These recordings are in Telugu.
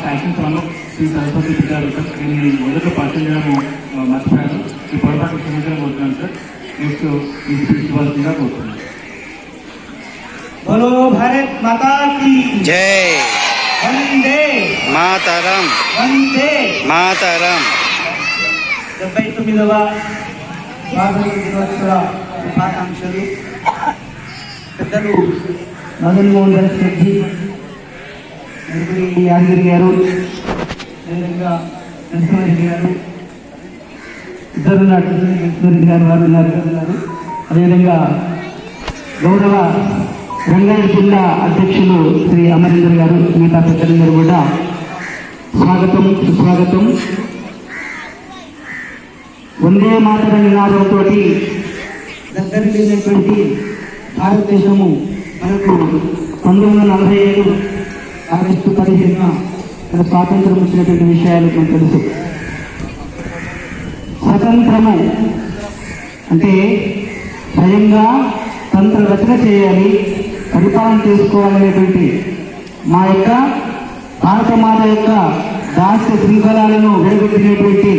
ఫ్యాషన్ ఫాలో శ్రీ సరస్వతి విద్యాలయం సార్. నేను మొదట పరిచయం చేయడం మర్చిపోయాను. ఈ పొరపాటు క్షమించడం కోరుతున్నాను సార్. నెక్స్ట్ ఈ స్పీచ్ ఇవ్వాల్సిందిగా కోరుతున్నాను. बोलो भारत माता की जय, वंदे मातरम, वंदे मातरम. 79వ స్వాతంత్ర దినోత్సవ శుభాకాంక్షలు. పెద్దలు మదన్ మోహన్ దాస్ రెడ్డి, యాదగిరి గారు, అదేవిధంగా నరసింహారెడ్డి గారు, ఇద్దరు నరసింహారెడ్డి గారు వారు ఉన్నారు. అదేవిధంగా గౌరవ రంగారెడ్డి జిల్లా అధ్యక్షులు శ్రీ అమరేందర్ గారు, మిగతా పెద్దలందరూ కూడా స్వాగతం సుస్వాగతం. వందే మాతరం నినాదంతో దగ్గరలేనటువంటి భారతదేశము మనకు 1947 ఆగస్టు 15న మన స్వాతంత్రం వచ్చినటువంటి విషయాలు మనకు తెలుసు. స్వతంత్రము అంటే స్వయంగా తంత్ర రచన చేయాలి, పరిపాలన చేసుకోవాలనేటువంటి మా యొక్క భారత మాత యొక్క దాస్య శృంఖలాలను విడగొట్టినటువంటి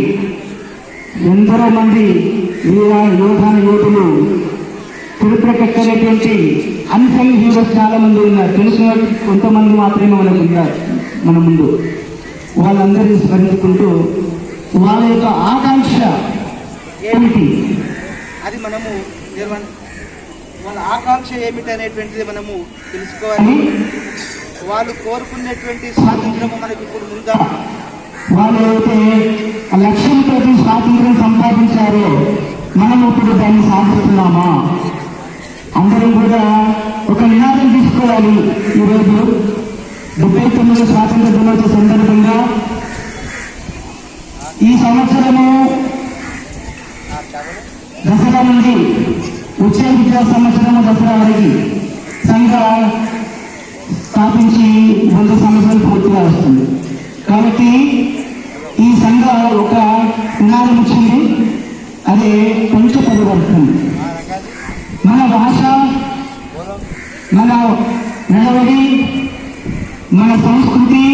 ఎందరో మంది యోధాన యోధులు, చరిత్రకెక్కనేటువంటి అన్సంగ్ హీరోస్ చాలా మంది ఉన్నారు. తెలిసిన కొంతమంది మాత్రమే మనకు ఉన్నారు మన ముందు. వాళ్ళందరినీ స్మరించుకుంటూ వాళ్ళ యొక్క ఆకాంక్ష ఏమిటి, అది మనము వాళ్ళ ఆకాంక్ష ఏమిటి అనేటువంటిది మనము తెలుసుకోవాలి. వాళ్ళు కోరుకున్నటువంటి స్వాతంత్రము మనకి ఇప్పుడు ముందా, వాళ్ళు అయితే ఆ లక్ష్యంతో స్వాతంత్రం సంపాదించారో మనం ఇప్పుడు దాన్ని సాధిస్తున్నామా? అందరం కూడా ఒక నినాదం తీసుకోవాలి. ఈరోజు 79వ స్వాతంత్ర దినోత్సవ సందర్భంగా ఈ సంవత్సరము దసరా నుండి వచ్చే విద్యా సంవత్సరము దసరా వరకు సంఘ స్థాపించి 100 సంవత్సరాలు పూర్తిగా వస్తుంది. కాబట్టి ఈ సంఘ ఒక నినాదం ఇచ్చింది, అదే పంచ పరివర్తన. మన భాష, మన నడవడి, మన సంస్కృతి,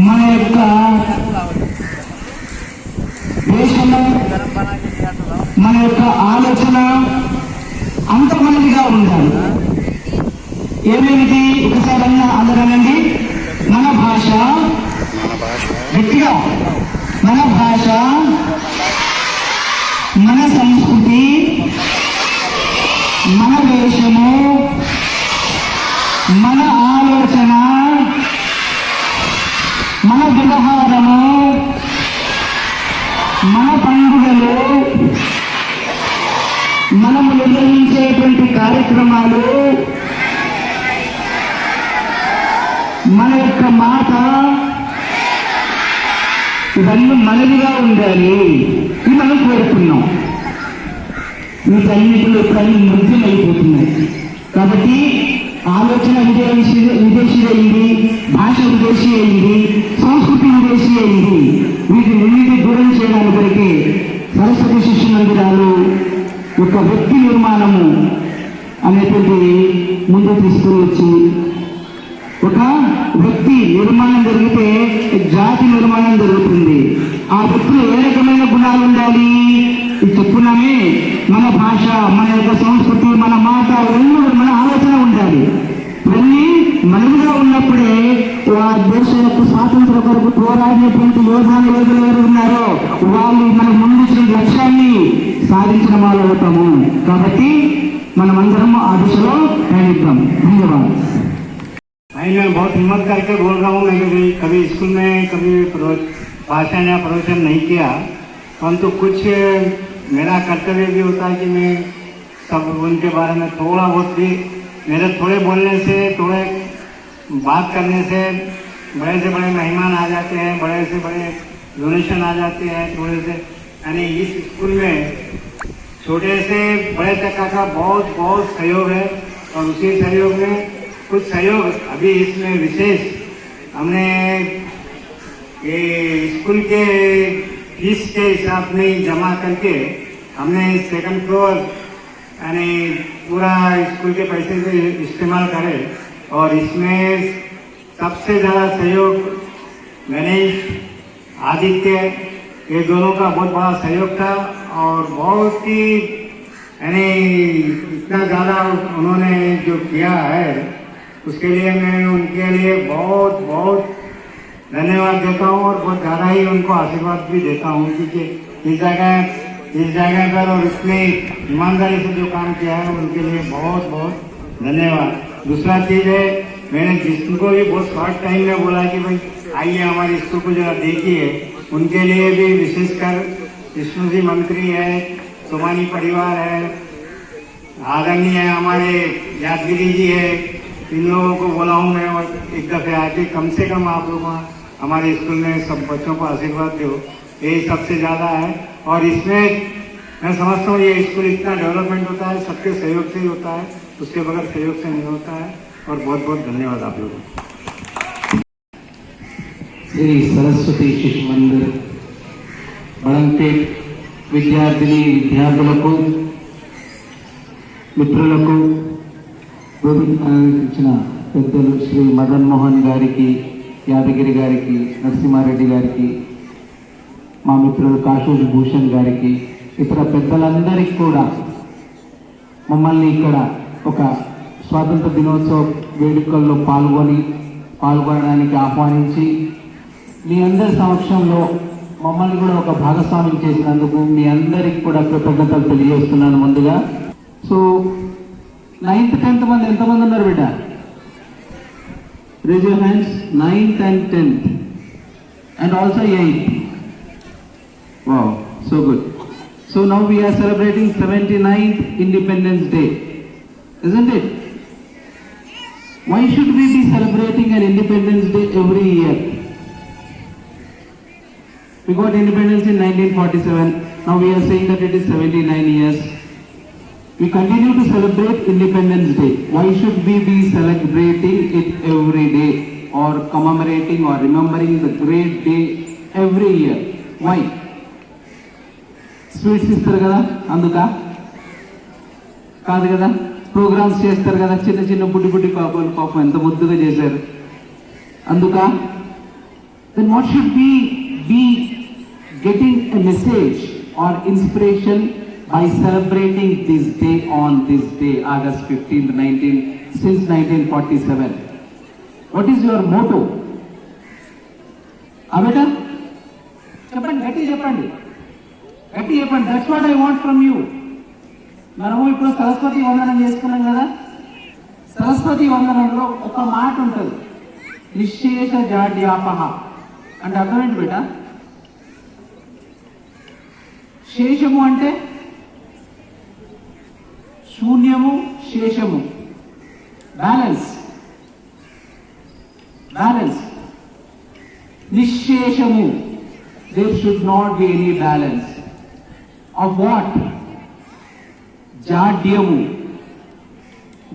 మన యొక్క దేశము, మన యొక్క ఆలోచన అంత మనదిగా ఉండాలి. ఏమేమిటి ఒకసారి అందరనండి. మన భాష, గట్టిగా మన భాష, మన సంస్కృతి, మన దేశము, మన ఆలోచన, మన వ్యవహారము, మన పండుగలు, మనము నిర్వహించేటువంటి కార్యక్రమాలు, మన యొక్క మాట, ఇవన్నీ మనదిగా ఉండాలి. ఇది మనం కోరుకున్నాం. వీటన్నిటిలో ఎప్పుడన్నీ మృత్యుమైపోతున్నాయి. కాబట్టి ఆలోచన విదేశీ అయింది, భాష విదేశీ అయింది, సంస్కృతి విదేశీ అయింది. వీటిని దూరం చేయడానికి కొరకే సరస్వతి శిశు మందిరాలు యొక్క వ్యక్తి నిర్మాణము అనేటువంటి ముందు తీసుకుని వచ్చి, ఒక వ్యక్తి నిర్మాణం జరిగితే జాతి నిర్మాణం జరుగుతుంది. ఆ వ్యక్తిలో ఏ రకమైన గుణాలు ఉండాలి? ఇది చెప్పున్నామే, మన భాష, మన యొక్క సంస్కృతి, మన మాట, ఇవన్నీ మన ఆలోచన ఉండాలి. ఇవన్నీ మనదిగా ఉన్నప్పుడే ఆ దేశ యొక్క స్వాతంత్ర కొరకు పోరాడినటువంటి యోధులు ఎవరు ఉన్నారో వాళ్ళు మన ముందు లక్ష్యాన్ని సాధించిన వాళ్ళు అవుతాము. కాబట్టి మనమందరం ఆ దిశలో ప్రయాణిద్దాం. ధన్యవాదాలు. मैं बहुत हिम्मत करके बोल रहा हूँ. मैंने कभी स्कूल में कभी भाषण या प्रवचन नहीं किया, परंतु कुछ मेरा कर्तव्य भी होता है कि मैं सब उनके बारे में थोड़ा बहुत भी, मेरे थोड़े बोलने से, थोड़े बात करने से बड़े से बड़े मेहमान आ जाते हैं, बड़े से बड़े डोनेशन आ जाते हैं. थोड़े से यानी इस स्कूल में छोटे से बड़े तक का बहुत बहुत सहयोग है. और उसी सहयोग में कुछ सहयोग अभी इसमें विशेष हमने ये स्कूल के फीस के हिसाब में जमा करके हमने 2nd फ्लोर यानी पूरा स्कूल के पैसे से इस्तेमाल करे. और इसमें सबसे ज़्यादा सहयोग गणेश, आदित्य, ये दोनों का बहुत बड़ा सहयोग था और बहुत ही यानी इतना ज़्यादा उन्होंने जो किया है उसके लिए मैं उनके लिए बहुत बहुत धन्यवाद देता हूँ और बहुत ज़्यादा ही उनको आशीर्वाद भी देता हूँ क्योंकि इस जगह पर और इतनी ईमानदारी से जो काम किया है उनके लिए बहुत बहुत धन्यवाद। दूसरा चीज़ है, मैंने जिसको भी बहुत शॉर्ट टाइम में बोला कि भाई आइए हमारे स्कूल को जरा देखिए, उनके लिए भी विशेषकर विष्णु जी मंत्री है, सोमानी परिवार है, आदरणीय है हमारे यादगिरी जी है, इन लोगों को बोला हूँ मैं और एक दफ़े आके कम से कम आप लोग हमारे स्कूल में सब बच्चों को आशीर्वाद दो, यही सबसे ज़्यादा है। और इसमें मैं समझता हूँ ये स्कूल इतना डेवलपमेंट होता है सबके सहयोग से ही होता है, उसके बगैर सहयोग से नहीं होता है। और बहुत बहुत धन्यवाद आप लोगों को। శ్రీ సరస్వతి శిశు మందిర్ బడంపేట్ విద్యార్థులకు మిత్రులకు ఇచ్చిన పెద్దలు శ్రీ మదన్ మోహన్ గారికి, యాదగిరి గారికి, నరసింహారెడ్డి గారికి, మా మిత్రులు కాశూర్ భూషణ్ గారికి, ఇతర పెద్దలందరికీ కూడా మమ్మల్ని ఇక్కడ ఒక స్వాతంత్ర దినోత్సవ వేడుకల్లో పాల్గొనడానికి ఆహ్వానించి మీ అందరి సమక్షంలో మమ్మల్ని కూడా ఒక భాగస్వామ్యం చేసినందుకు మీ అందరికి కూడా కృతజ్ఞతలు తెలియజేస్తున్నాను ముందుగా. సో 9th 10th మంది ఎంతమంది ఉన్నారు బిడ్డ? Raise your hands. 9th and 10th and also 8th. Wow, so good. So now we are celebrating 79th Independence Day, isn't it? Why should we be celebrating an Independence Day every year? We got independence in 1947. Now we are saying that it is 79 years. We continue to celebrate Independence Day. Why should we be celebrating it every day or commemorating or remembering the great day every year? Why? Sweets ఇస్తారు కదా అందుక కాదు కదా, ప్రోగ్రామ్స్ చేస్తారు కదా, చిన్న చిన్న బుడ్డి పాపలు పాపం ఎంత ముద్దుగా చేశారు అందుక. Then what should be getting a message or inspiration by celebrating this day on this day, August 15th, 1947. What is your motto? Abeta? చెప్పండి, గట్టి చెప్పండి. That's what I want from you. మనము ఇప్పుడు సరస్వతి వందనం చేసుకున్నాం కదా, సరస్వతి వందనంలో ఒక మాట ఉంటుంది, నిశ్శేష జాడ్యాపహ అంటే అర్థం ఏంటి బేట? శేషము అంటే శూన్యము, శేషము బ్యాలెన్స్. నిశ్శేషము, there should not be any balance of what? జాడ్యము.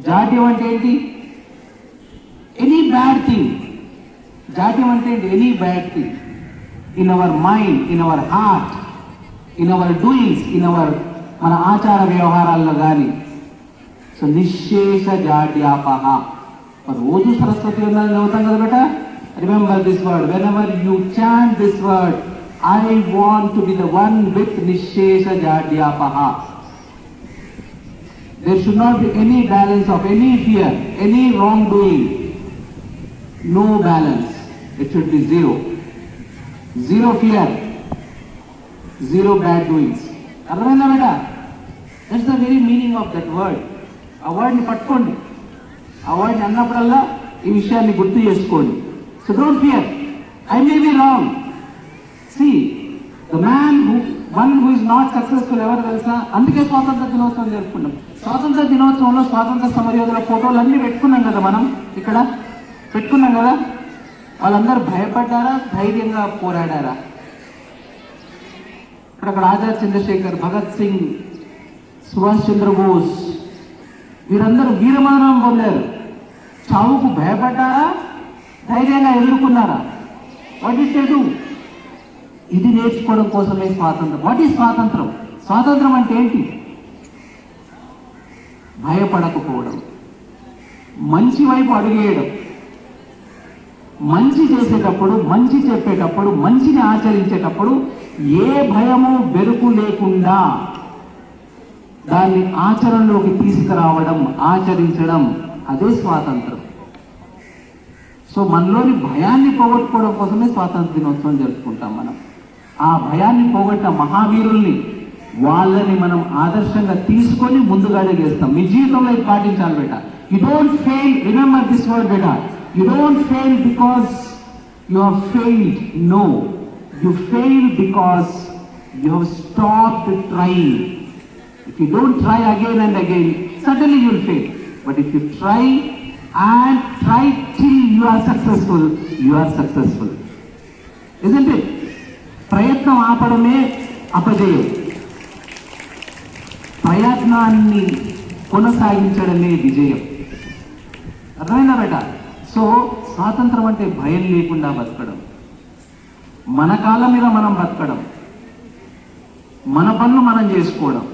జాడ్యం అంటే ఏంటి? Any bad thing. జాడ్యం అంటే ఏంటి? Any bad thing in our mind, in our heart, in our doings, in our మన ఆచార వ్యవహారాల్లో కానీ. సో నిశ్శేష జాడ్యాపహ. రోజు సరస్వతి వందనం చదువుతాం కదా బేట. Remember this word. Whenever you chant this word, I want to be the one with Nishesha Jadyapaha. There should not be any balance of any fear, any wrongdoing. No balance. It should be zero. Zero fear. Zero bad doings. Arvanda beta? That's the very meaning of that word. A word ni patkondi. A word ni annapudalla ee vishayanni gurtu chesukondi. So don't fear. I may be wrong. See, the one who is not successful ఎవరు తెలుసా? అందుకే స్వాతంత్ర దినోత్సవం జరుపుకున్నాం. స్వాతంత్ర దినోత్సవంలో స్వాతంత్ర సమరయోధుల ఫోటోలు అన్నీ పెట్టుకున్నాం కదా, మనం ఇక్కడ పెట్టుకున్నాం కదా. వాళ్ళందరూ భయపడ్డారా, ధైర్యంగా పోరాడారా? అక్కడ ఆజాద్ చంద్రశేఖర్, భగత్ సింగ్, సుభాష్ చంద్రబోస్ వీరందరూ వీరమరణం పొందారు. చావుకు భయపడ్డారా, ధైర్యంగా ఎదుర్కొన్నారా? What did they do? ఇది నేర్చుకోవడం కోసమే స్వాతంత్రం. వాట్ ఈజ్ స్వాతంత్రం? స్వాతంత్రం అంటే ఏంటి? భయపడకపోవడం, మంచి వైపు అడుగేయడం, మంచి చేసేటప్పుడు, మంచి చెప్పేటప్పుడు, మంచిని ఆచరించేటప్పుడు ఏ భయము బెరుకు లేకుండా దాన్ని ఆచరణలోకి తీసుకురావడం, ఆచరించడం, అదే స్వాతంత్రం. సో మనలోని భయాన్ని పోగొట్టుకోవడం కోసమే స్వాతంత్ర దినోత్సవం జరుపుకుంటాం మనం. ఆ భయాన్ని పోగొట్టిన మహావీరుల్ని, వాళ్ళని మనం ఆదర్శంగా తీసుకొని ముందుగా అడుగేస్తాం. మీ జీవితంలో ఇది పాటించాలి బేట. You don't fail, remember this word బేట. You don't fail because you have failed. No, you fail because you have stopped trying. If you don't try again and again, certainly you will fail. But if you try and try till you are successful, you are successful. Isn't it? ప్రయత్నం ఆపడమే అపజయం, ప్రయత్నాన్ని కొనసాగించడమే విజయం. అర్థమైందా బేట? సో స్వాతంత్రం అంటే భయం లేకుండా బతకడం, మన కాళ్ళ మీద మనం బతకడం, మన పనులు మనం చేసుకోవడం,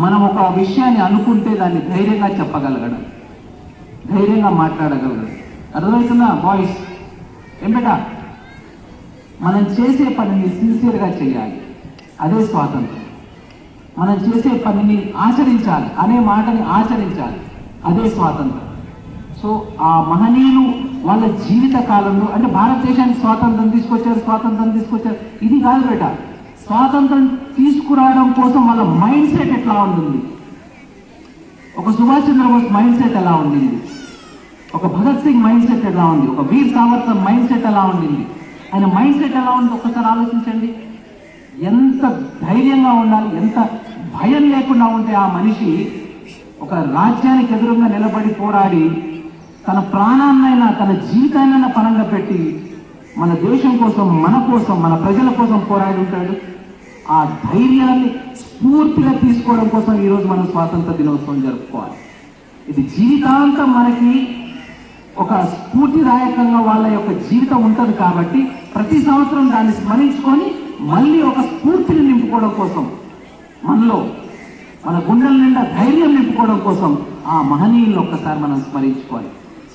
మనం ఒక విషయాన్ని అనుకుంటే దాన్ని ధైర్యంగా చెప్పగలగడం, ధైర్యంగా మాట్లాడగలగడం. అర్థమవుతుందా బాయ్స్? ఏం బేటా? మనం చేసే పనిని సిన్సియర్గా చేయాలి, అదే స్వాతంత్రం. మనం చేసే పనిని ఆచరించాలి, అనే మాటని ఆచరించాలి, అదే స్వాతంత్రం. సో ఆ మహనీయులు వాళ్ళ జీవిత కాలంలో, అంటే భారతదేశానికి స్వాతంత్రం తీసుకొచ్చారు, ఇది కాదు బేట. స్వాతంత్రం తీసుకురావడం కోసం వాళ్ళ మైండ్ సెట్ ఎట్లా ఉంటుంది, ఒక సుభాష్ చంద్రబోస్ మైండ్ సెట్ ఎలా ఉండింది, ఒక భగత్ సింగ్ మైండ్ సెట్ ఎలా ఉంది, ఒక వీర్ సావర్కర్ మైండ్ సెట్ ఎలా ఉండింది, ఆయన మైండ్ సెట్ ఎలా ఉంది ఒక్కసారి ఆలోచించండి. ఎంత ధైర్యంగా ఉండాలి, ఎంత భయం లేకుండా ఉంటే ఆ మనిషి ఒక రాజ్యానికి ఎదురుగా నిలబడి పోరాడి తన ప్రాణాన్నైనా తన జీవితాన్నైనా పణంగా పెట్టి మన దేశం కోసం, మన ప్రజల కోసం పోరాడి ఉంటాడు. ఆ ధైర్యాన్ని స్ఫూర్తిగా తీసుకోవడం కోసం ఈరోజు మనం స్వాతంత్ర దినోత్సవం జరుపుకోవాలి. ఇది జీవితాంతం మనకి ఒక స్ఫూర్తిదాయకంగా వాళ్ళ యొక్క జీవితం ఉంటుంది కాబట్టి ప్రతి సంవత్సరం దాన్ని స్మరించుకొని మళ్ళీ ఒక స్ఫూర్తిని నింపుకోవడం కోసం, మనలో మన గుండెల నిండా ధైర్యం నింపుకోవడం కోసం ఆ మహనీయులను ఒక్కసారి మనం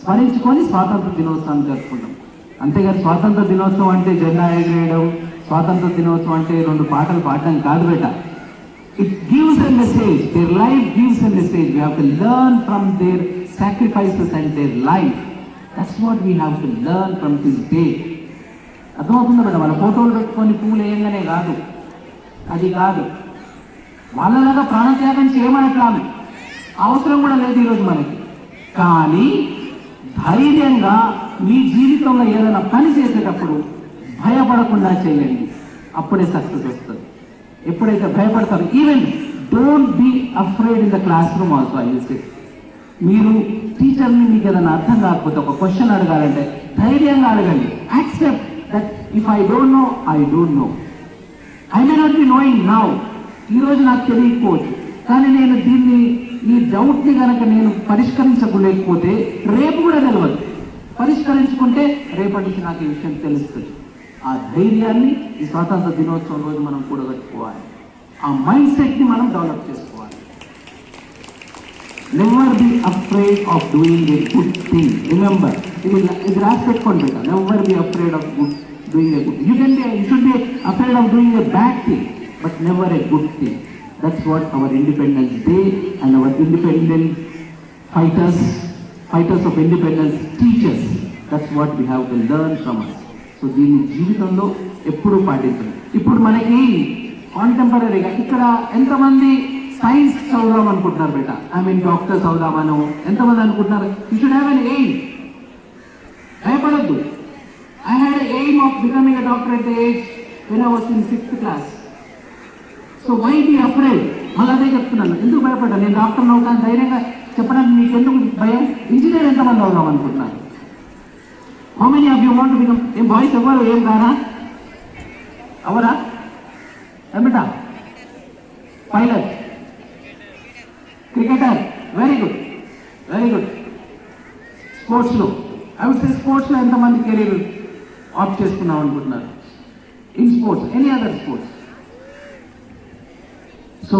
స్మరించుకొని స్వాతంత్ర దినోత్సవాన్ని జరుపుకుంటాం. అంతేగాని స్వాతంత్ర దినోత్సవం అంటే జెండా ఎగిరేయడం, స్వాతంత్ర దినోత్సవం అంటే 2 పాటలు పాడడం కాదు బేట. It gives a message, their life gives a message. We have to learn from their sacrifices and their life. That's what we have to learn from this day. అర్థమవుతుందా బేట? వాళ్ళ ఫోటోలు పెట్టుకొని పూలు వేయంగానే కాదు, అది కాదు. వాళ్ళలాగా ప్రాణత్యాగం చేయమనట్లాను అవసరం కూడా లేదు ఈరోజు మనకి. కానీ ధైర్యంగా మీ జీవితంలో ఏదైనా పని చేసేటప్పుడు భయపడకుండా చేయండి, అప్పుడే సక్సెస్ వస్తుంది. ఎప్పుడైతే భయపడతారు, even don't be afraid in the classroom also. I will say, మీరు టీచర్ని మీకు ఏదైనా అర్థం కాకపోతే ఒక క్వశ్చన్ అడగాలంటే ధైర్యంగా అడగండి. Accept that if I don't know, I don't know. I may not be knowing now. ఈరోజు నాకు తెలియకపోవచ్చు, కానీ నేను ఈ డౌట్ని కనుక నేను పరిష్కరించలేకపోతే రేపు కూడా తెలియదు. పరిష్కరించుకుంటే రేపటి నుంచి నాకు ఈ విషయం తెలుస్తుంది. ఆ ధైర్యాన్ని ఈ స్వాతంత్ర దినోత్సవం రోజు మనం కూడగట్టుకోవాలి. ఆ మైండ్ సెట్ని మనం డెవలప్ చేసుకోవాలి. Never be afraid of doing a good thing. Remember, ఇది రాసి పెట్టుకోండి బేట. Never be afraid of doing a good. You should B afraid of doing a bad thing, but never a good thing. That's what our Independence Day and our independent fighters of independence teach us. That's what we have to learn from us. So దీన్ని జీవితంలో ఎప్పుడూ పాటించాలి. ఇప్పుడు మనకి కాంటెంపరీగా ఇక్కడ ఎంతమంది సైన్స్ చదువుదాం అనుకుంటున్నారు బేట? డాక్టర్స్ అవుదామను ఎంతమంది అనుకుంటున్నారు? You should have an aim. భయపడద్దు. I had an aim of becoming a doctor at the age when I was in 6th class. So why be afraid? మళ్ళీ అదే చెప్తున్నాను, ఎందుకు భయపడ్డా? నేను డాక్టర్ని అవుతాను ధైర్యంగా చెప్పడానికి మీకు ఎందుకు భయం? ఇంజనీర్ ఎంతమంది అవుదాం అనుకుంటున్నారు? How many of you want to become? ఏం బాయ్స్ ఎవరు ఏం కారా? అవరా ఏమిటా? Pilot, cricketer, very good, very good. స్పోర్ట్స్లో స్పోర్ట్స్లో ఎంతమంది కెరీర్ ఆప్ట్ చేసుకున్నాం అనుకుంటున్నారు? In sports, any other sports. So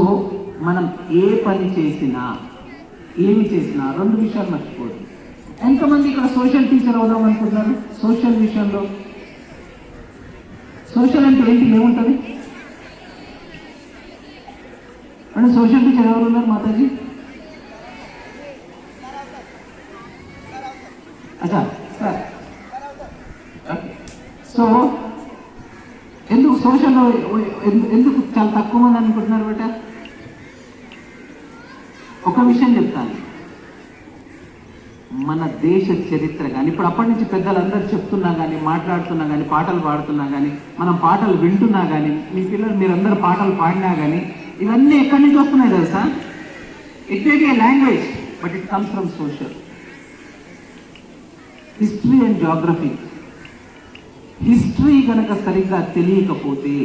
మనం ఏ పని చేసినా, ఏమి చేసినా 2 విషయాలు మర్చిపోదు. ఎంతమంది ఇక్కడ సోషల్ టీచర్ అవుదాం అనుకుంటున్నారు? సోషల్ విషయంలో సోషల్ అంటే ఏంటి, ఏముంటుంది అంటే? సోషల్ టీచర్ ఎవరు ఉన్నారు మాతాజీ? అచ్చా సార్, సో ఎందుకు సోషల్లో ఎందుకు చాలా తక్కువ మంది అనుకుంటున్నారు బేట? ఒక విషయం చెప్తాను, మన దేశ చరిత్ర కానీ ఇప్పుడు అప్పటి నుంచి పెద్దలందరూ చెప్తున్నా కానీ, మాట్లాడుతున్నా కానీ, పాటలు పాడుతున్నా కానీ, మనం పాటలు వింటున్నా కానీ, మీ పిల్లలు మీరందరూ పాటలు పాడినా కానీ, ఇవన్నీ ఎక్కడి నుంచి వస్తున్నాయి తెలుసా? It may be A language but it comes from social. History and geography. History కనుక సరిగ్గా తెలియకపోతే,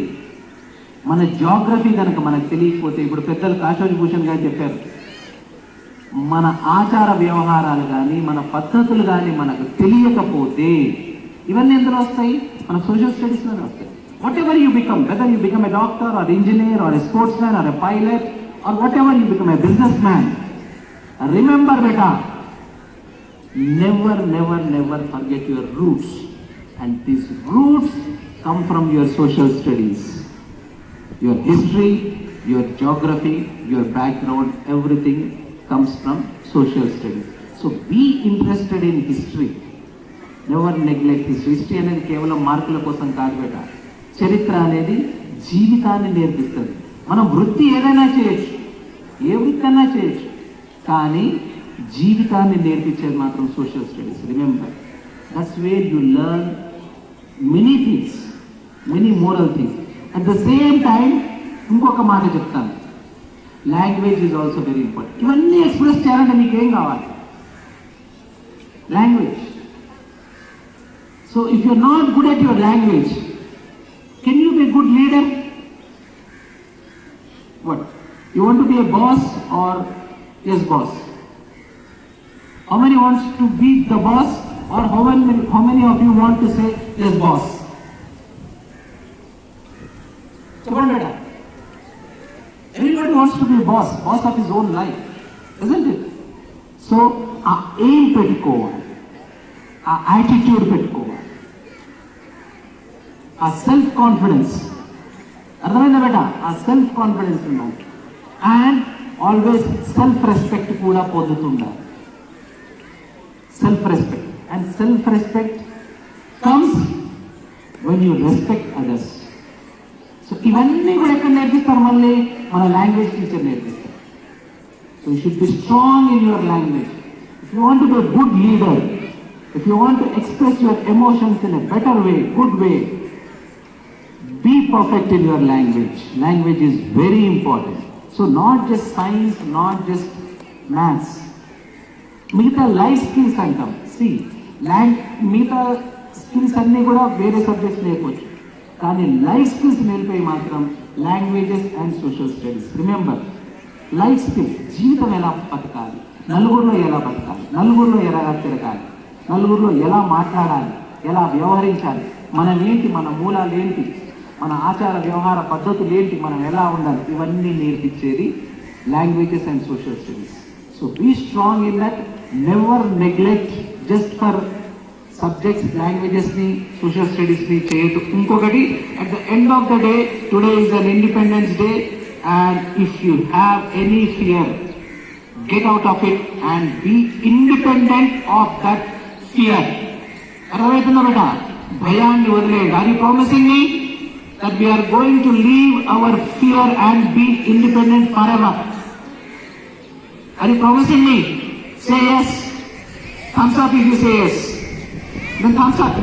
మన జాగ్రఫీ కనుక మనకు తెలియకపోతే, ఇప్పుడు పెద్దలు కాశోజీ భూషణ్ గారు చెప్పారు, మన ఆచార వ్యవహారాలు కానీ మన పద్ధతులు కానీ మనకు తెలియకపోతే ఇవన్నీ ఎందులో వస్తాయి? మన సోషల్ స్టడీస్లోనే వస్తాయి. Whatever you become, whether you become a doctor or engineer or a sportsman or a pilot or whatever you become a businessman, remember బేటా, never never never forget your roots, and these roots come from your social studies. Your history, your geography, your background, everything comes from social studies. So be interested in history. Never neglect history. History అనేది కేవలం మార్కుల కోసం కాదు బేట. చరిత్ర అనేది జీవితాన్ని నేర్పిస్తుంది. మనం వృత్తి ఏదైనా చేయొచ్చు, ఏ వృత్తి అయినా చేయొచ్చు, కానీ జీవితాన్ని నేర్పించేది మాత్రం social studies. Remember, that's where you learn many things, many moral things. At the same time ఇంకొక మాట చెప్తాను, language is also very important. ఇవన్నీ ఎక్స్ప్రెస్ చేయాలంటే మీకు ఏం కావాలి? Language. So if you are not good at your language, can you be a good leader? What? You want to be a boss or yes boss? How many wants to be the boss, or how many of you want to say yes boss? Come on, everybody wants to be a boss of his own life, isn't it? So our aim pettukovali, our attitude pettukovali, our self confidence. అర్థమైందా బేట? ఆ సెల్ఫ్ కాన్ఫిడెన్స్ ఉండాలి, అండ్ ఆల్వేస్ సెల్ఫ్ రెస్పెక్ట్ కూడా పొందుతుండాలి. Self respect, and self respect comes when you respect others. So ఇవన్నీ కూడా ఎక్కడ నేర్పిస్తారు? మళ్ళీ మన లాంగ్వేజ్ టీచర్ నేర్పిస్తారు. So you should be strong in your language. If you want to be a good leader, if you want to express your emotions in a better way, good way, be perfect in your language. Language is very important. So not just science, not just maths. మిగతా లైఫ్ స్కిల్స్ అంటాం. మిగతా స్కిల్స్ అన్నీ కూడా వేరే సబ్జెక్ట్స్ నేర్పొచ్చు, కానీ లైఫ్ స్కిల్స్ నేర్పే మాత్రం languages and social studies. Remember, life skills, జీవితం ఎలా బతకాలి, నలుగురిలో ఎలా బతకాలి, నలుగురిలో ఎలా తిరగాలి, నలుగురిలో ఎలా మాట్లాడాలి, ఎలా వ్యవహరించాలి, మనం ఏంటి, మన మూలాలు ఏంటి, మన ఆచార వ్యవహార పద్ధతులు ఏంటి, మనం ఎలా ఉండాలి, ఇవన్నీ నేర్పించేది languages and social studies. So be strong in that. Never neglect just for subjects, లాంగ్వేజెస్ని, సోషల్ స్టడీస్ని చేయొద్దు. ఇంకొకటి, at the end of the day, today is an independence day, and if you have any fear, get out of it and be independent of that fear. అర్థమవుతుందా బేట? భయాన్ని వదిలేయండి. Are you promising me that we are going to leave our fear and be independent forever? Are you promising me? Say yes. Thumbs up if you say yes. Then thumbs up.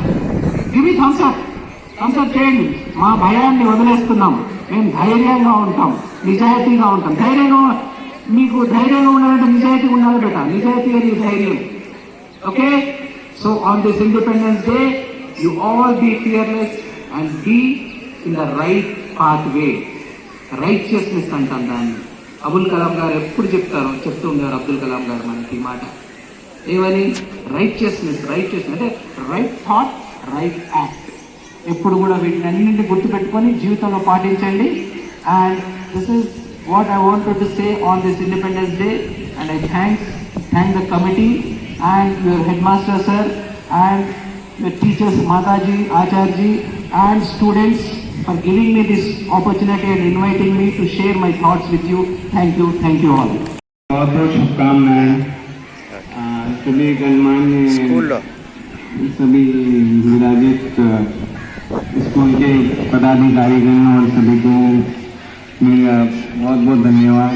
Give me thumbs up. Thumbs up చేయండి. మా భయాన్ని వదిలేస్తున్నాం, మేము ధైర్యంగా ఉంటాం, నిజాయితీగా ఉంటాం. మీకు ధైర్యంగా ఉండాలంటే నిజాయితీగా ఉండాలి బేట. నిజాయితీ అని ధైర్యం. Okay? So on this independence day, you all be fearless and be in the right pathway. Righteousness అంటాం దాన్ని. అబుల్ కలాం గారు ఎప్పుడు చెప్తూ ఉండేవారు, అబ్దుల్ కలాం గారు మనకి మాట ఏమని? రైచియస్నెస్ అంటే రైట్ థాట్, రైట్ యాక్ట్. ఎప్పుడు కూడా వీటిని అన్నింటినీ గుర్తుపెట్టుకొని జీవితంలో పాటించండి. And this is what I wanted to say on this independence day. And I thank the committee and your headmaster sir and your teachers Mataji, Acharji and students for giving me this opportunity and inviting me to share my thoughts with you. Thank you all. बहुत बहुत शुभकामनाएं सभी गणमान्य स्कूल सभी विराजित स्कूल के पदाधिकारीगण और सभी को मेरा बहुत बहुत धन्यवाद।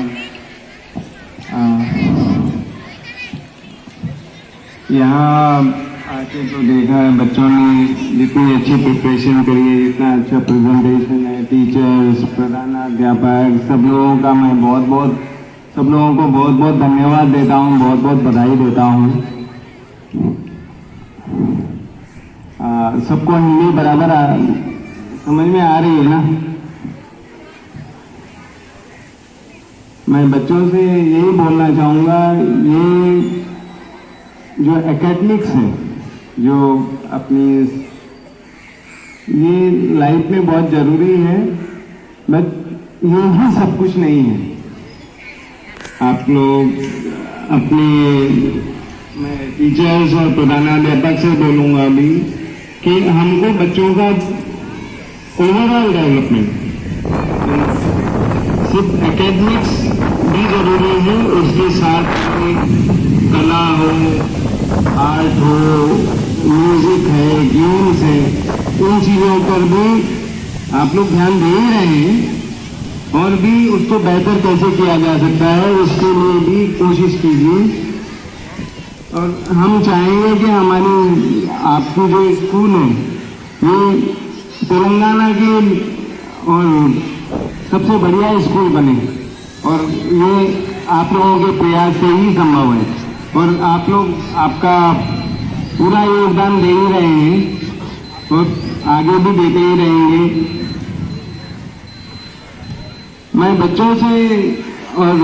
यहाँ आके तो देखा है बच्चों ने जितनी अच्छी प्रिपरेशन करी है, जितना अच्छा प्रेजेंटेशन है, टीचर्स, प्रधानाध्यापक सब लोगों का मैं सब लोगों को बहुत बहुत धन्यवाद देता हूँ, बहुत बहुत बधाई देता हूँ। सबको हिंदी बराबर समझ में आ रही है ना? मैं बच्चों से यही बोलना चाहूँगा, ये जो एकेडमिक्स है, जो अपनी ये लाइफ में बहुत ज़रूरी है, बट ये ही सब कुछ नहीं है। आप लोग अपने, मैं टीचर्स और प्रधानाध्यापक से बोलूँगा अभी कि हमको बच्चों का ओवरऑल डेवलपमेंट, सिर्फ एकेडमिक्स भी ज़रूरी है, उसके साथ कला हो, आर्ट हो, म्यूजिक है, गेम्स है, उन चीज़ों पर भी आप लोग ध्यान दे ही रहे हैं और भी उसको बेहतर कैसे किया जा सकता है उसके लिए भी कोशिश कीजिए। और हम चाहेंगे कि हमारी आपकी जो स्कूल है ये तेलंगाना की और सबसे बढ़िया स्कूल बने, और ये आप लोगों के प्रयास से ही संभव है। और आप लोग आपका पूरा योगदान दे ही रहे हैं और आगे भी देते ही रहेंगे। मैं बच्चों से और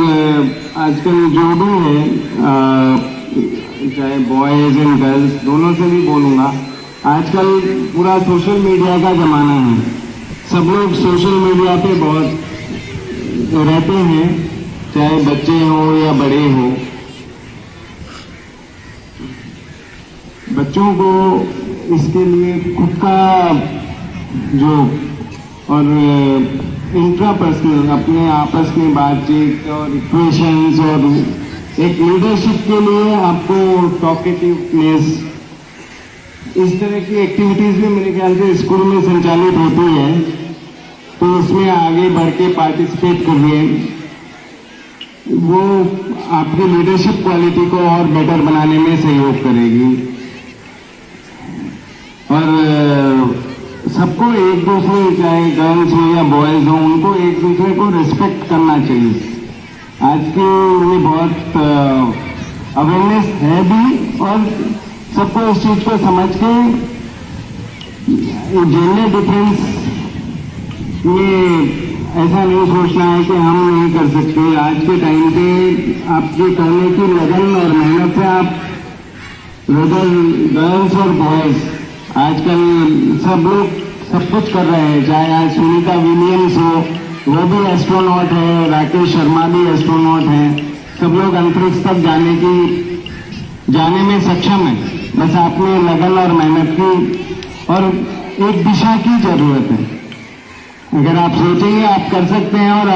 आजकल जो भी है, चाहे बॉयज़ एंड गर्ल्स दोनों से भी बोलूँगा, आजकल पूरा सोशल मीडिया का ज़माना है, सब लोग सोशल मीडिया पे बहुत रहते हैं, चाहे बच्चे हों या बड़े हों। बच्चों को इसके लिए खुद का जो और इंट्रापर्सनल अपने आपस में बातचीत और इक्वेशंस और एक लीडरशिप के लिए आपको टॉकेटिवनेस, इस तरह की एक्टिविटीज़ भी मेरे ख्याल से स्कूल में संचालित होती है, तो उसमें आगे बढ़ के पार्टिसिपेट करिए। वो आपकी लीडरशिप क्वालिटी को और बेटर बनाने में सहयोग करेगी। और सबको एक दूसरे, चाहे गर्ल्स हो या बॉयज़ हो, उनको एक दूसरे को रिस्पेक्ट करना चाहिए। आज की ये बहुत अवेयरनेस है भी, और सबको इस चीज़ को समझ के जेंडर डिफरेंस में ऐसा नहीं सोचना है कि हम नहीं कर सकते। आज के टाइम पे आपके करने की लगन और मेहनत से आप गर्ल्स और बॉयज़ आजकल सब लोग सब कुछ कर रहे हैं। चाहे आज सुनीता विलियम्स हो, वो भी एस्ट्रोनॉट है, राकेश शर्मा भी एस्ट्रोनॉट है, सब लोग अंतरिक्ष तक जाने में सक्षम है। बस आपने लगन और मेहनत की और एक दिशा की जरूरत है। अगर आप सोचेंगे आप कर सकते हैं और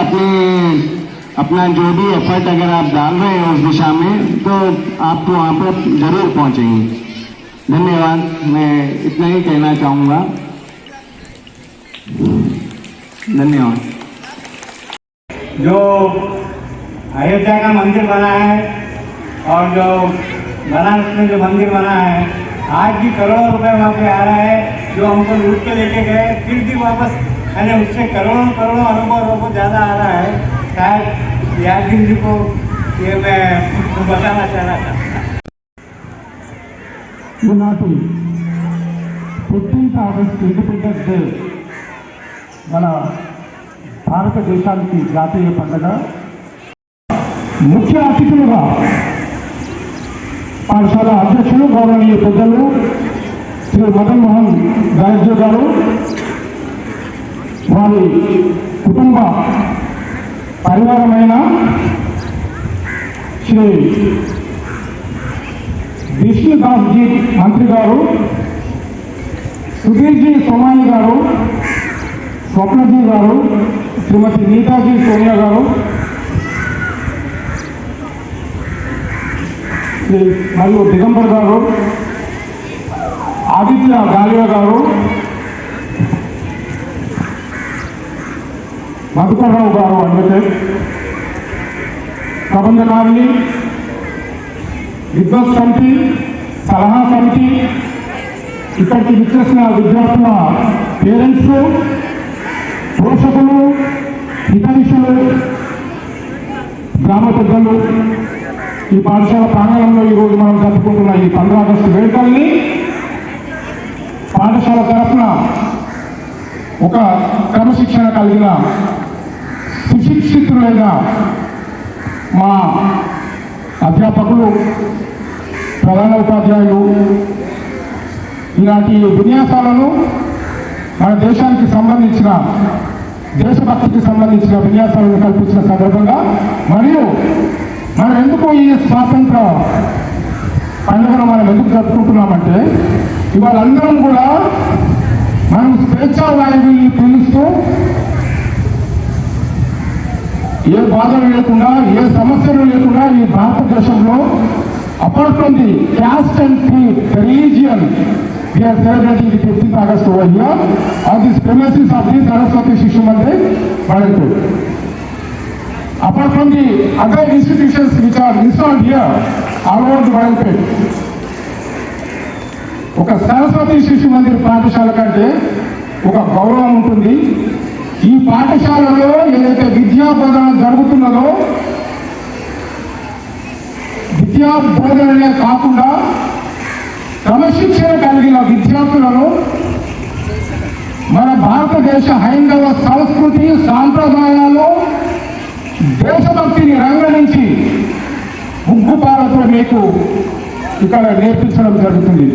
अपना जो भी एफर्ट अगर आप डाल रहे हैं उस दिशा में, तो आप तो वहाँ पर जरूर पहुँचेंगे। धन्यवाद, मैं इतना ही कहना चाहूँगा। धन्यवाद। जो अयोध्या का मंदिर बना है और जो बनारस में जो मंदिर बना है, आज भी करोड़ों रुपए वहाँ पे आ रहा है, जो हमको लूट के लेके गए, फिर भी वापस यानी उससे करोड़ों अनुभव को ज़्यादा आ रहा है। शायद यादगिरी जी को ये मैं बताना चाह रहा था। ఈనాటి 15th ఆగస్టు ఇండిపెండెన్స్ డే మన భారతదేశానికి జాతీయ పండుగ. ముఖ్య అతిథులుగా పాఠశాల అధ్యక్షులు గౌరవనీయ పెద్దలు శ్రీ మదన్ మోహన్ గాయత్రి గారు, వారి కుటుంబ పరివారమైన శ్రీ విష్ణుదాస్ జీ మంత్రి గారు, సుధీర్ జీ సోమాని గారు, స్వప్నజీ గారు, శ్రీమతి నీతాజీ సోనియా గారు, మరియు దిగంబర్ గారు, ఆదిత్య గాలియా గారు, మధుకర్రావు గారు అడ్వకేట్, ప్రబంధకారిణి, విద్వత్ సమితి, సలహా సమితి, ఇక్కడికి విచ్చేసిన విద్యార్థుల పేరెంట్స్, పోషకులు, హితైషులు, గ్రామ పెద్దలు, ఈ పాఠశాల ప్రాంగణంలో ఈరోజు మనం జరుపుకుంటున్న ఈ 15 ఆగస్టు వేడుకల్ని పాఠశాల తరఫున ఒక క్రమశిక్షణ కలిగిన సుశిక్షితులైన మా అధ్యాపకులు, ప్రధాన ఉపాధ్యాయులు ఇలాంటి విన్యాసాలను మన దేశానికి సంబంధించిన దేశభక్తికి సంబంధించిన విన్యాసాలను కల్పించిన సందర్భంగా, మరియు మనం ఎందుకు ఈ స్వాతంత్ర పండుగను మనం ఎందుకు జరుపుకుంటున్నామంటే, ఇవాళ అందరం కూడా మనం స్వేచ్ఛా వాయువుల్ని పీలుస్తూ ఏ బాధలు లేకుండా, ఏ సమస్యలు లేకుండా ఈ భారతదేశంలో apart from the caste and creed, the religion, we are celebrating the 15th August over here on the premises of the Saraswati Shishu Mandir, Balanpur. Apart from the other institutions which are installed here all over the Balanpur, ఒక సరస్వతి శిశు మందిర్ పాఠశాల కంటే ఒక గౌరవం ఉంటుంది. ఈ పాఠశాలలో ఏదైతే విద్యా బోధన జరుగుతున్నదో, విద్యా బోధననే కాకుండా క్రమశిక్షణ కలిగిన విద్యార్థులను మన భారతదేశ హైందవ సంస్కృతి, సాంప్రదాయాలు, దేశభక్తిని రంగరించి ముగ్గుపాలతో మీకు ఇక్కడ నేర్పించడం జరుగుతుంది.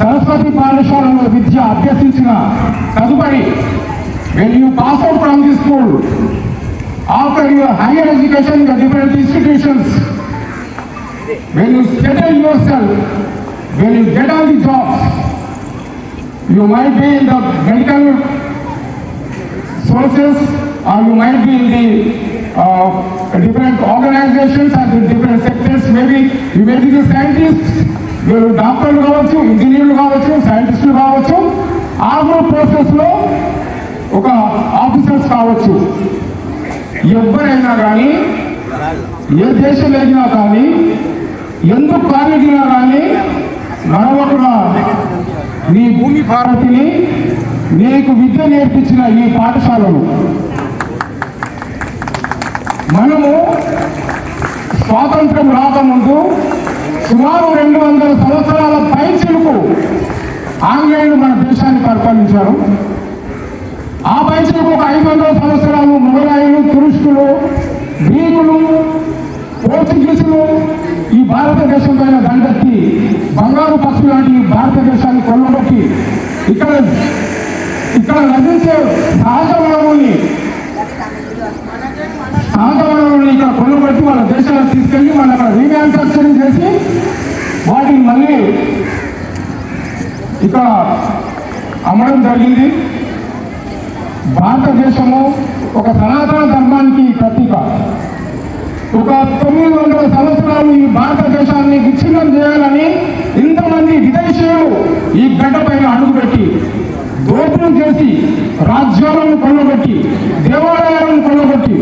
సరస్వతి పాఠశాలలో విద్య అభ్యసించిన తదుపరి, when you pass out from the school, after your higher education in the different institutions, when you settle yourself, when you get on the jobs, you might be in the medical sources, or you might be in the different organizations and the different sectors. Maybe you may be the scientists, మీరు డాక్టర్లు కావచ్చు, ఇంజనీర్లు కావచ్చు, సైంటిస్టులు కావచ్చు, ఆర్మీ ఫోర్సెస్ లో ఒక ఆఫీసర్స్ కావచ్చు. ఎవరైనా కానీ, ఏ దేశం వెళ్ళినా కానీ, ఎందుకు కాలేజీనా కానీ, నడవకున నీ భూమి భారతిని నీకు విద్య నేర్పించిన ఈ పాఠశాలలు మనము స్వాతంత్రం రాకముందు సుమారు 200 సంవత్సరాల పైచిలుకు ఆంగ్లేయులు మన దేశాన్ని పరిపాలించారు. ఆ పైచిలుకు ఒక 500 సంవత్సరాలు మొఘలాయులు, తురుష్కులు, గ్రీకులు, పోర్చుగీసులు ఈ భారతదేశం పైన దండెత్తి బంగారు పక్షు లాంటి భారతదేశాన్ని కొల్లగొట్టి ఇక్కడ లభించే సహజ వనరుల్ని ఇక్కడ కొల్లగొట్టి వాళ్ళ దేశాలకు తీసుకెళ్లి మన అక్కడ రీమ్యానుఫ్యాక్చరింగ్ చేసి వాటిని మళ్ళీ ఇక్కడ అమ్మడం జరిగింది. భారతదేశము ఒక సనాతన ధర్మానికి ప్రతీక. ఒక 900 సంవత్సరాలు ఈ భారతదేశాన్ని విచ్ఛిన్నం చేయాలని ఇంతమంది విదేశీయులు ఈ గడ్డ పైన అడుగుపెట్టి దోపిడీ చేసి రాజ్యాలను కొల్లగొట్టి, దేవాలయాలను కొల్లగొట్టి,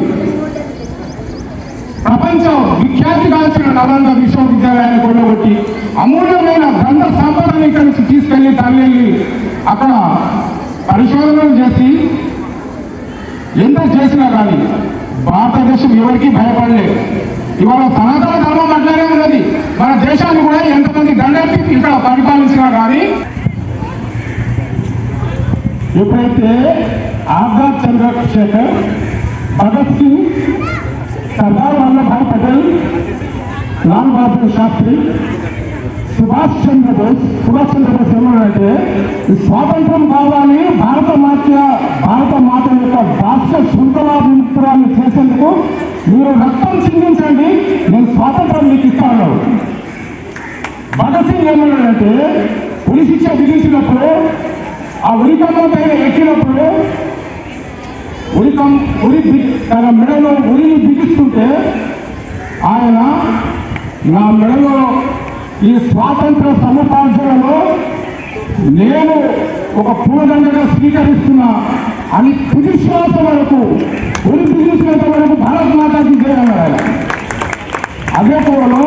ప్రపంచ విఖ్యాతిగాంచిన నలంద విశ్వవిద్యాలయాన్ని కొల్లగొట్టి అమూల్యమైన గ్రంథ సంపదను ఇక్కడి నుంచి తీసుకెళ్లి తల్లి అక్కడ పరిశోధనలు చేసి ఎంత చేసినా కానీ భారతదేశం ఎవరికి భయపడలేదు. ఇవాళ సనాతన ధర్మం అట్లానే ఉన్నది. మన దేశాన్ని కూడా ఎంతమంది దండెత్తి ఇక్కడ పరిపాలించినా కానీ, ఎప్పుడైతే ఆజాద్ చంద్రశేఖర్, భగత్ సింగ్, సర్దార్ వల్లభాయ్ పటేల్, లాల్ బహదూర్ శాస్త్రి, సుభాష్ చంద్రబోస్ ఏమన్నారంటే, స్వాతంత్రం కావాలి, భారత మాత యొక్క భాష్య శృంఖలాభిప్రాయాన్ని చేసేందుకు మీరు రక్తం చిందించండి, నేను స్వాతంత్రం మీకు ఇస్తాను. భగత్ సింగ్ ఏమన్నాడంటే ఉరి శిక్ష విధించినప్పుడు ఆ ఉరికమ్మ పైన ఎక్కినప్పుడు తన మెడలో ఉరిని బిగిస్తుంటే ఆయన నా మెడలో ఈ స్వాతంత్ర సముపార్జనలో నేను ఒక పూలదండగా స్వీకరిస్తున్నా అని తుది శ్వాస వరకు ఉరి బిగించినంత వరకు భారత్ మాతాకి చేయాలి. అదే కోవలో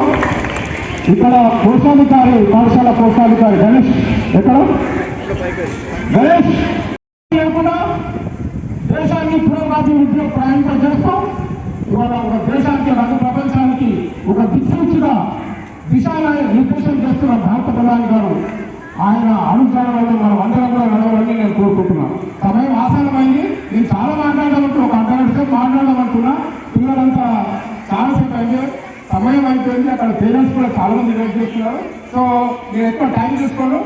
ఇక్కడ కోశాధికారి పాఠశాల కోశాధికారి గణేష్ ఎక్కడ గణేష్ లేకుండా దేశాన్ని పురోగతి ప్రయాణింపజేస్తూ ఇవాళ ఒక దేశానికి రంగ ప్రపంచానికి ఒక దిక్సూచిగా నిర్దేశం చేస్తున్న భారత ప్రధాని గారు ఆయన అనుసరణలో మనం అందరం కూడా నడవాలని నేను కోరుకుంటున్నాను. సమయం ఆసన్నమైంది. నేను చాలా మాట్లాడమంటున్నా, ఒక అర్ధగంట సేపు మాట్లాడమంటున్నా. పిల్లలంతా చాలాసేపు అయింది, సమయం అయిపోయింది. అక్కడ పేరెంట్స్ కూడా చాలా మంది వెయిట్ చేస్తున్నారు. సో నేను ఎక్కువ టైం తీసుకోను.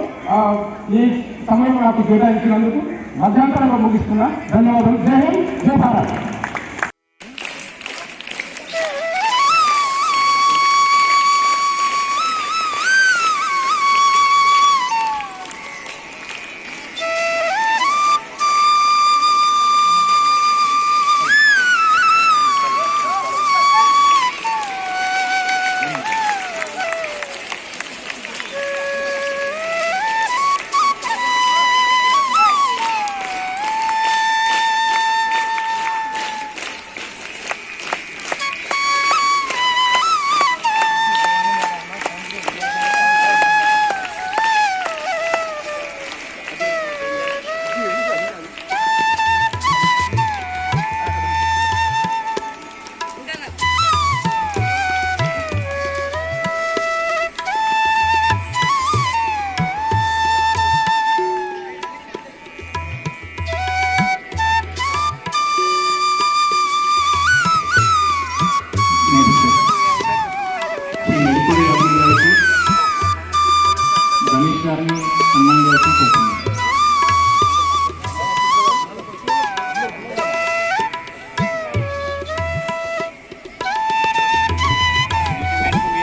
ఈ సమయం నాకు కేటాయించినందుకు మధ్యాంతరంగా ముగిస్తున్నా. ధన్యవాదాలు. జై హింద్, జై భారత్. గణేష్ గారిని సన్మానం చేసి కోరుతున్నాను.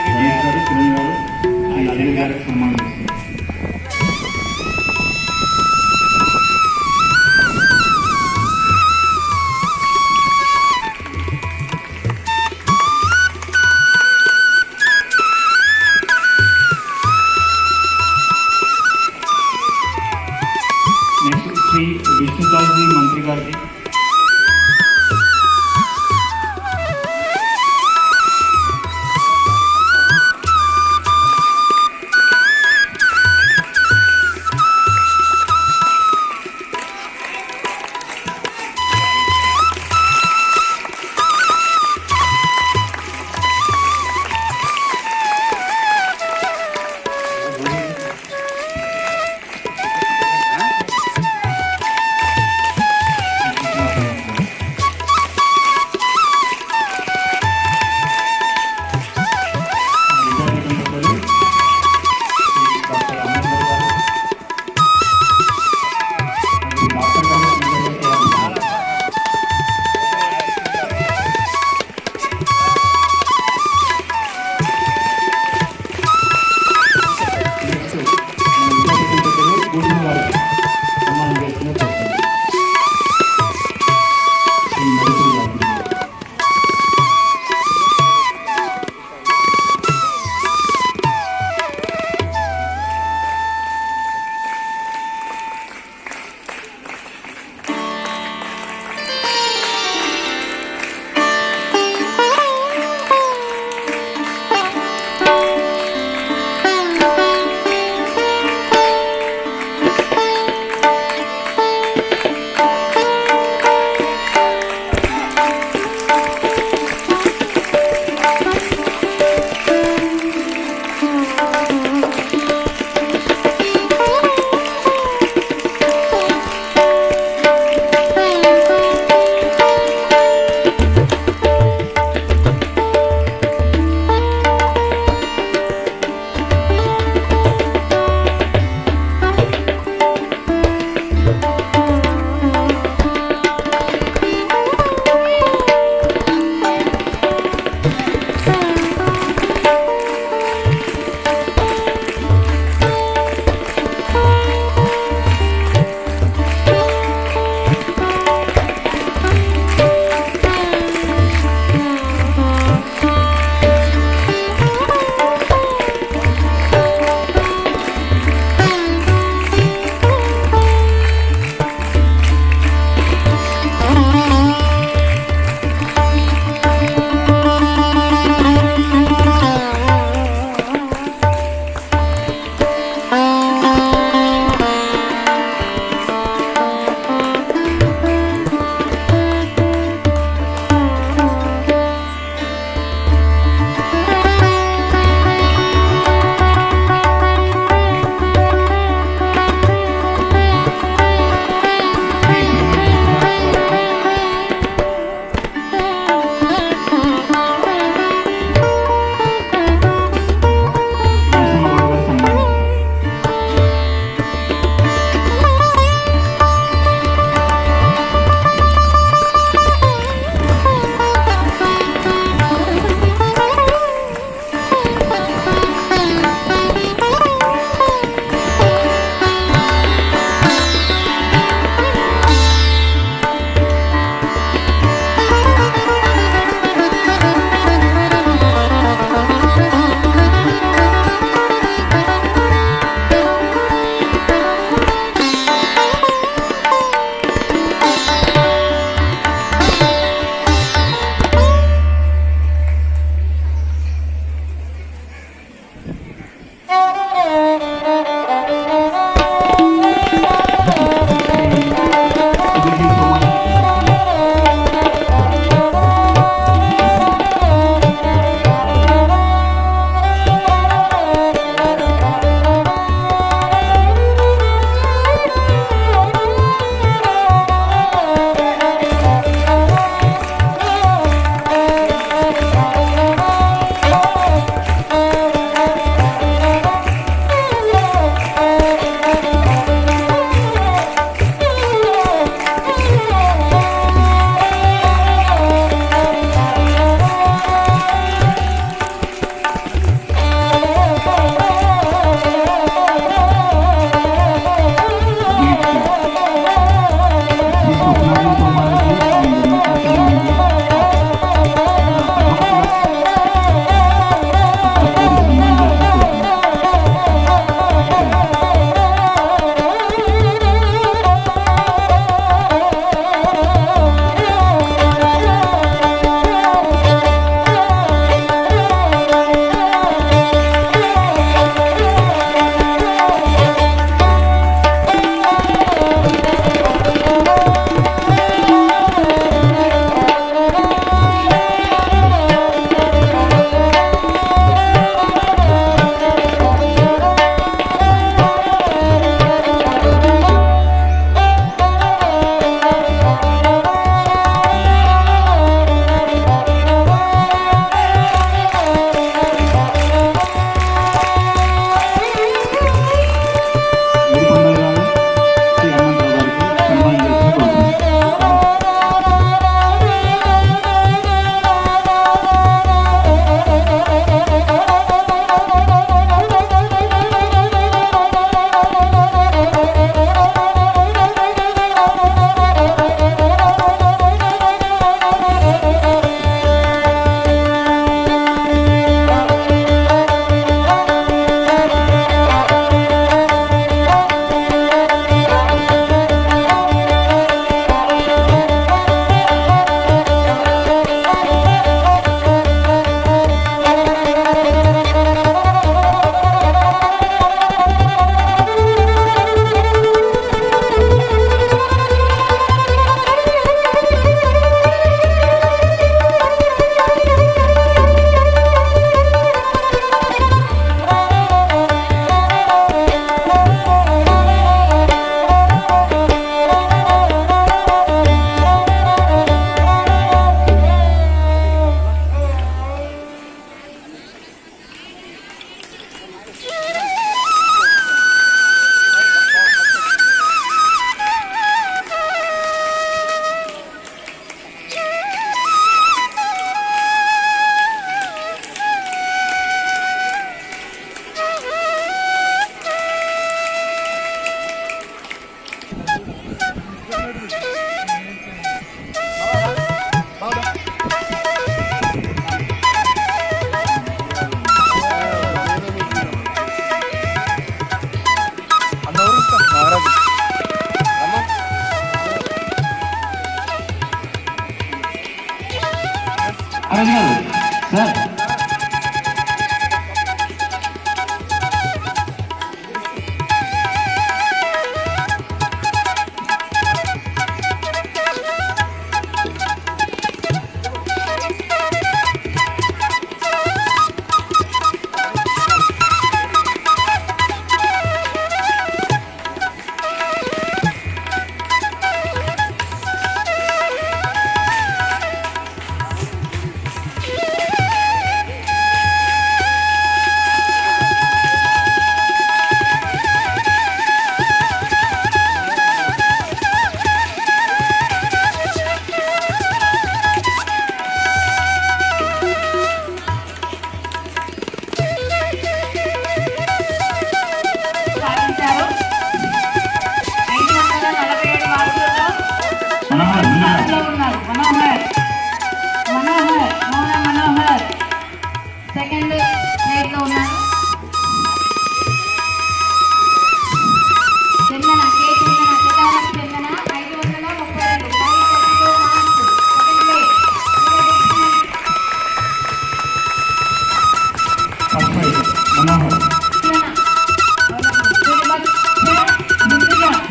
గణేష్ గారు, కిరణ్ గారు, అనిల్ గారికి సన్మానం చేస్తున్నారు. శ్రీ విష్ణుదాస్ జీ మంత్రి గారికి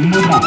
ఇందులో